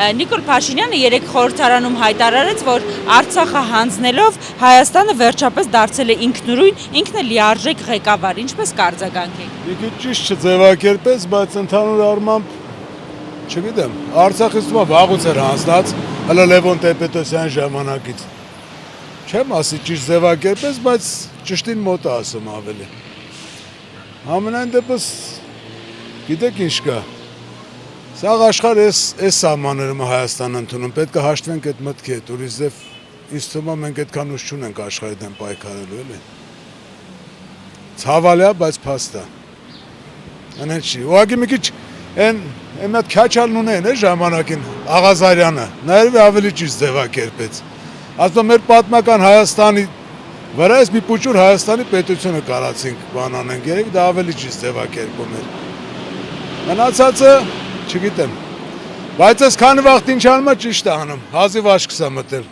Նիկոլ Փաշինյանը երեք խորհրդարանում հայտարարեց, որ Արցախը հանձնելով Հայաստանը վերջապես դարձել է ինքնուրույն, ինքն է լիարժեք ղեկավար, ինչպես կարձագանքեք։ Մի քիչ ճիշտ չձևակերպեց, բայց ընդհանուր առմամբ չգիտեմ, Արցախից թվում է վաղուց էր հանձնած, հələ Լևոն Տեր-Պետրոսյանի ժամանակից։ Չեմ ասի ճիշտ ձևակերպեց, բայց ճշտին մոտ է ասում ավելի։ Համենայն դեպս գիտեք ինչ կա։ Սա աշխարհը այս սահմաններում Հայաստանը ընդունում, պետք է հաշտվենք այդ մտքի հետ, ուրիշ ձև ինձ թվում է մենք այդքան ուժ չունենք աշխարհի դեմ պայքարելու, էլի։ Ցավալի է, բայց փաստ է։ Անեն չի։ Ուղղակի մի քիչ այն մի հատ քաչալն ունեն ժամանակին Աղազարյանը, նաև ավելի ճիշտ ձևակերպեց։ Ասում մեր պատմական Հայաստանի վրա էս մի փուչուր Հայաստանի պետությունը կարացինք բան անենք, երեք դա ավելի ճիշտ ձևակերպում էր։ Մնացածը չգիտեմ, բայց այս քանի վաղ ինչ անում է ճիշտ է անում, հազիվ աշկս է մտել։